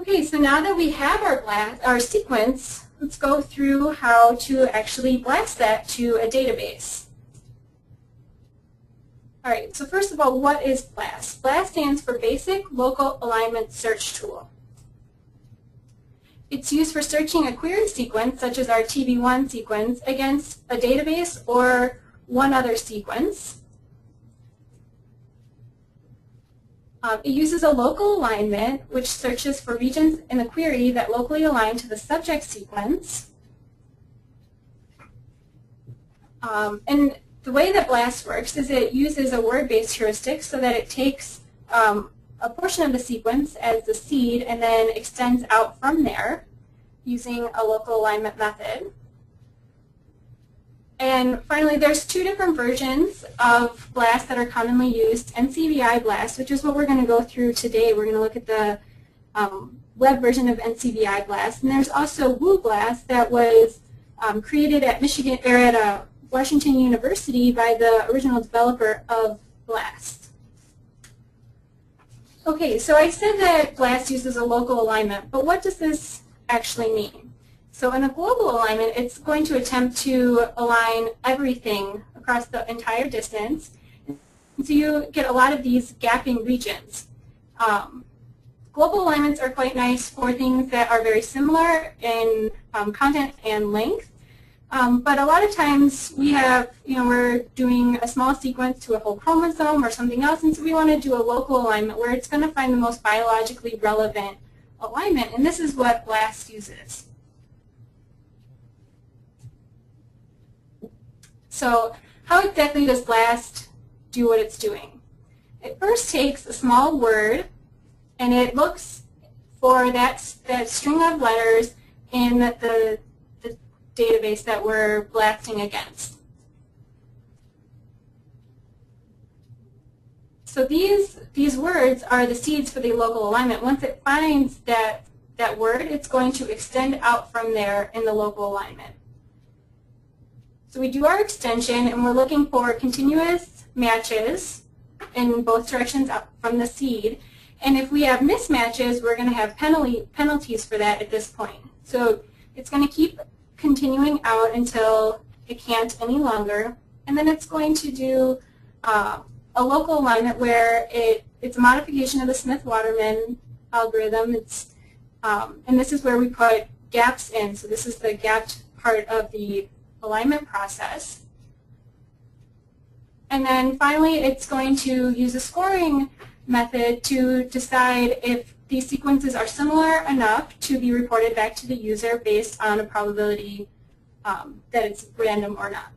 Okay, so now that we have our sequence, let's go through how to actually blast that to a database. All right, so first of all, what is BLAST? BLAST stands for Basic Local Alignment Search Tool. It's used for searching a query sequence, such as our TB1 sequence, against a database or one other sequence. It uses a local alignment, which searches for regions in the query that locally align to the subject sequence. And the way that BLAST works is it uses a word-based heuristic so that it takes a portion of the sequence as the seed and then extends out from there using a local alignment method. And finally, there's two different versions of BLAST that are commonly used. NCBI BLAST, which is what we're going to go through today. We're going to look at the web version of NCBI BLAST. And there's also Woo BLAST that was created at Washington University by the original developer of BLAST. Okay, so I said that BLAST uses a local alignment, but what does this actually mean? So in a global alignment, it's going to attempt to align everything across the entire distance. So you get a lot of these gapping regions. Global alignments are quite nice for things that are very similar in content and length. But a lot of times we have, we're doing a small sequence to a whole chromosome or something else, and so we want to do a local alignment where it's going to find the most biologically relevant alignment, and this is what BLAST uses. So how exactly does BLAST do what it's doing? It first takes a small word and it looks for that string of letters in the database that we're blasting against. So these words are the seeds for the local alignment. Once it finds that word, it's going to extend out from there in the local alignment. So we do our extension, and we're looking for continuous matches in both directions up from the seed. And if we have mismatches, we're going to have penalties for that at this point. So it's going to keep continuing out until it can't any longer. And then it's going to do a local alignment where it's a modification of the Smith-Waterman algorithm. And this is where we put gaps in. So this is the gapped part of the alignment process. And then finally, it's going to use a scoring method to decide if these sequences are similar enough to be reported back to the user based on a probability that it's random or not.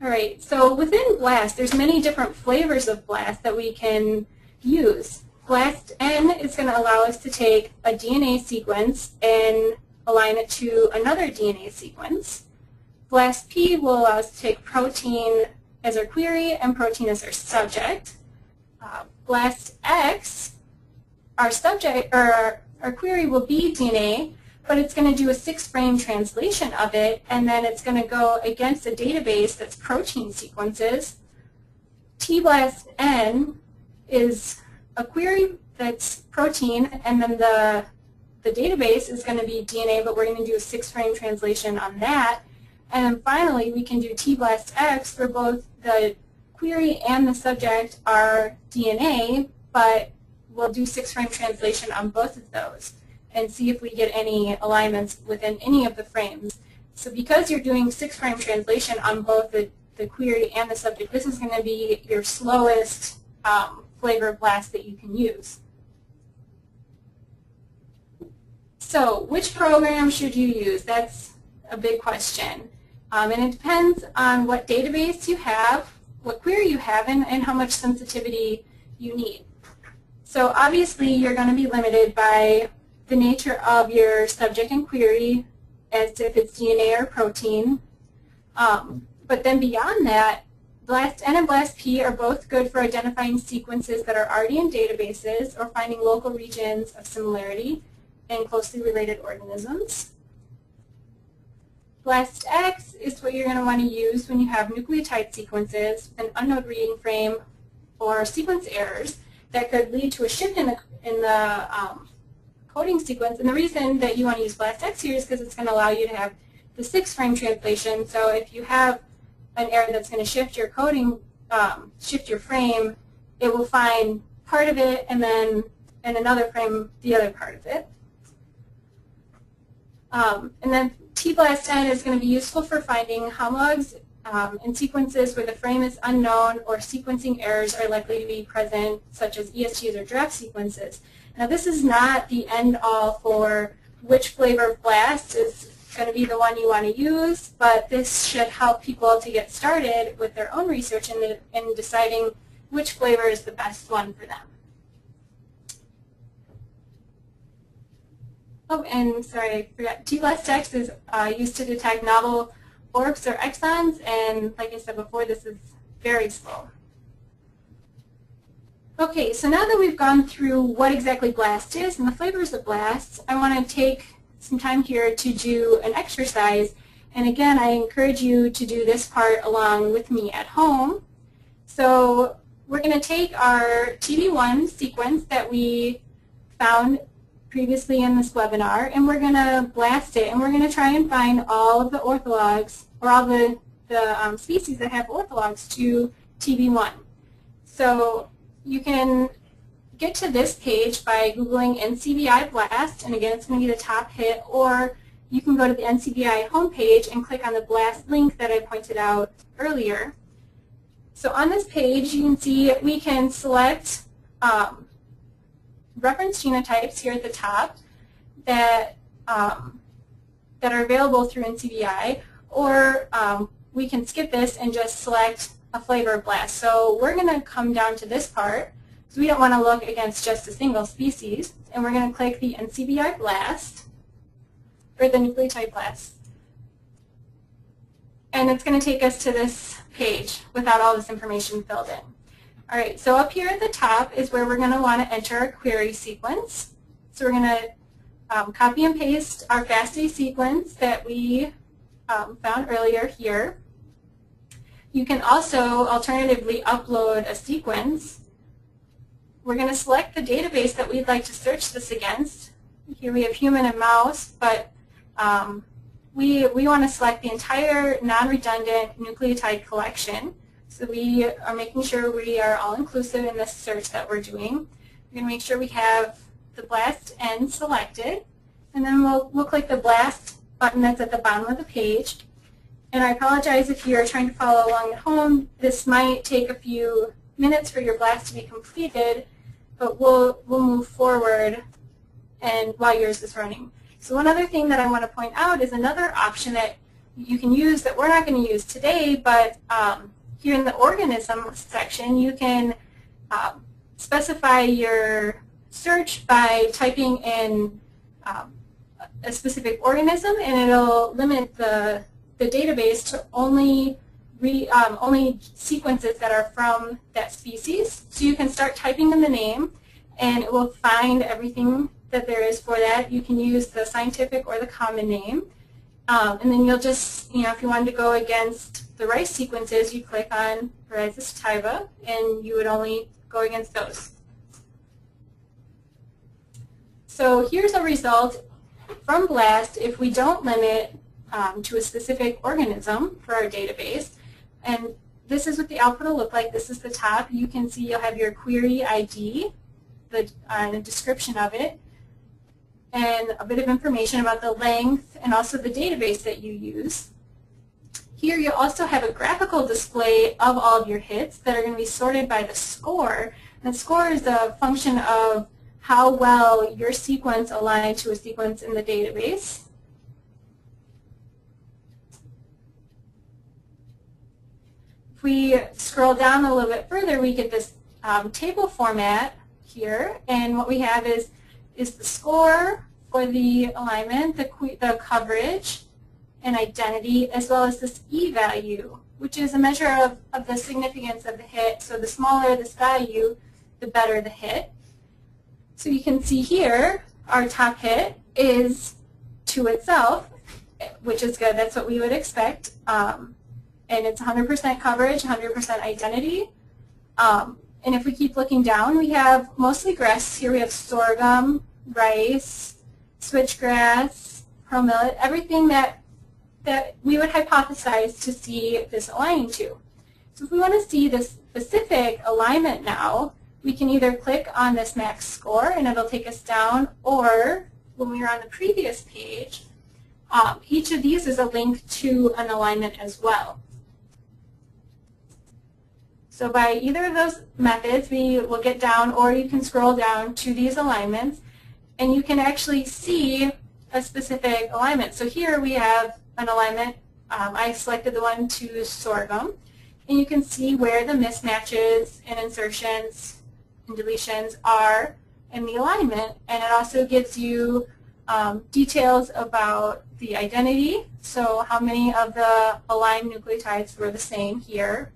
All right, so within BLAST, there's many different flavors of BLAST that we can use. BLAST-N is going to allow us to take a DNA sequence and align it to another DNA sequence. BLAST-P will allow us to take protein as our query and protein as our subject. BLAST-X, our subject or our query will be DNA, but it's going to do a 6-frame translation of it, and then it's going to go against a database that's protein sequences. T-BLAST-N is a query that's protein, and then the database is going to be DNA, but we're going to do a 6-frame translation on that. And then finally, we can do T-BLAST-X where both the query and the subject are DNA, but we'll do 6-frame translation on both of those and see if we get any alignments within any of the frames. So because you're doing 6-frame translation on both the query and the subject, this is going to be your slowest flavor of BLAST that you can use. So which program should you use? That's a big question. And it depends on what database you have, what query you have, and how much sensitivity you need. So obviously you're going to be limited by the nature of your subject and query, as if it's DNA or protein. But then beyond that, BLAST-N and BLAST-P are both good for identifying sequences that are already in databases or finding local regions of similarity in closely related organisms. BLAST-X is what you're going to want to use when you have nucleotide sequences, an unknown reading frame, or sequence errors that could lead to a shift in the coding sequence. And the reason that you want to use BLASTX here is because it's going to allow you to have the 6-frame translation. So if you have an error that's going to shift your coding, shift your frame, it will find part of it and then in another frame the other part of it. And then tBLASTN is going to be useful for finding homologs in sequences where the frame is unknown or sequencing errors are likely to be present, such as ESTs or draft sequences. Now this is not the end-all for which flavor of BLAST is going to be the one you want to use, but this should help people to get started with their own research in deciding which flavor is the best one for them. Oh, and sorry, I forgot. tBLASTX is used to detect novel ORCs or exons, and like I said before, this is very slow. Okay, so now that we've gone through what exactly BLAST is and the flavors of BLAST, I want to take some time here to do an exercise. And again, I encourage you to do this part along with me at home. So we're going to take our TB1 sequence that we found previously in this webinar, and we're going to blast it, and we're going to try and find all of the orthologs, or all the species that have orthologs to TB1. So you can get to this page by Googling NCBI BLAST, and again, it's going to be the top hit, or you can go to the NCBI homepage and click on the BLAST link that I pointed out earlier. So on this page, you can see we can select reference genotypes here at the top that are available through NCBI, or we can skip this and just select a flavor of BLAST. So we're going to come down to this part, so we don't want to look against just a single species, and we're going to click the NCBI BLAST, or the nucleotide BLAST. And it's going to take us to this page without all this information filled in. All right, so up here at the top is where we're going to want to enter a query sequence. So we're going to copy and paste our FASTA sequence that we found earlier here. You can also alternatively upload a sequence. We're going to select the database that we'd like to search this against. Here we have human and mouse, but we want to select the entire non-redundant nucleotide collection. So we are making sure we are all-inclusive in this search that we're doing. We're going to make sure we have the BLASTN selected, and then we'll click the BLAST button that's at the bottom of the page. And I apologize if you're trying to follow along at home. This might take a few minutes for your BLAST to be completed, but we'll move forward and while yours is running. So one other thing that I want to point out is another option that you can use that we're not going to use today, but here in the organism section, you can specify your search by typing in a specific organism, and it'll limit the database to only sequences that are from that species. So you can start typing in the name, and it will find everything that there is for that. You can use the scientific or the common name. And then you'll just, if you wanted to go against the rice sequences, you click on Rhiza sativa, and you would only go against those. So here's a result from BLAST if we don't limit to a specific organism for our database. And this is what the output will look like. This is the top. You can see you'll have your query ID, the description of it, and a bit of information about the length and also the database that you use. Here you also have a graphical display of all of your hits that are going to be sorted by the score. And the score is a function of how well your sequence aligns to a sequence in the database. If we scroll down a little bit further, we get this table format here, and what we have is the score for the alignment, the coverage, and identity, as well as this E-value, which is a measure of the significance of the hit. So the smaller this value, the better the hit. So you can see here, our top hit is to itself, which is good. That's what we would expect. And it's 100% coverage, 100% identity. And And if we keep looking down, we have mostly grass. Here we have sorghum, rice, switchgrass, pearl millet, everything that we would hypothesize to see this aligning to. So if we want to see this specific alignment now, we can either click on this max score and it'll take us down, or when we were on the previous page, each of these is a link to an alignment as well. So by either of those methods, we will get down, or you can scroll down to these alignments, and you can actually see a specific alignment. So here we have an alignment. I selected the one to sorghum, and you can see where the mismatches and insertions and deletions are in the alignment, and it also gives you details about the identity, so how many of the aligned nucleotides were the same here.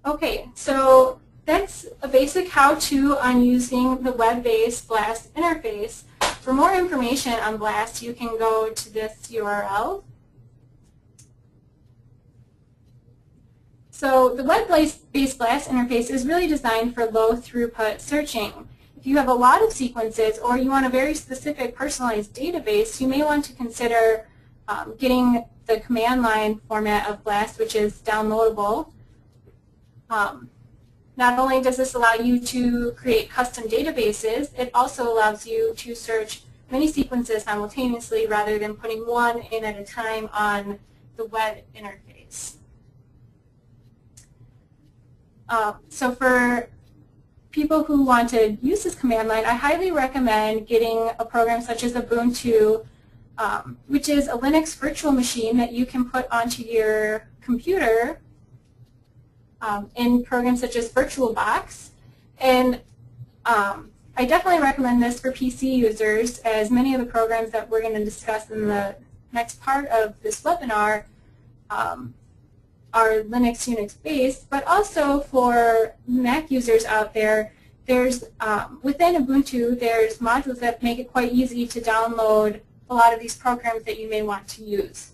Okay, so that's a basic how-to on using the web-based BLAST interface. For more information on BLAST, you can go to this URL. So the web-based BLAST interface is really designed for low-throughput searching. If you have a lot of sequences or you want a very specific personalized database, you may want to consider getting the command line format of BLAST, which is downloadable. Not only does this allow you to create custom databases, it also allows you to search many sequences simultaneously rather than putting one in at a time on the web interface. So for people who want to use this command line, I highly recommend getting a program such as Ubuntu, which is a Linux virtual machine that you can put onto your computer in programs such as VirtualBox. And I definitely recommend this for PC users, as many of the programs that we're going to discuss in the next part of this webinar are Linux, Unix based, but also for Mac users out there, there's within Ubuntu, there's modules that make it quite easy to download a lot of these programs that you may want to use.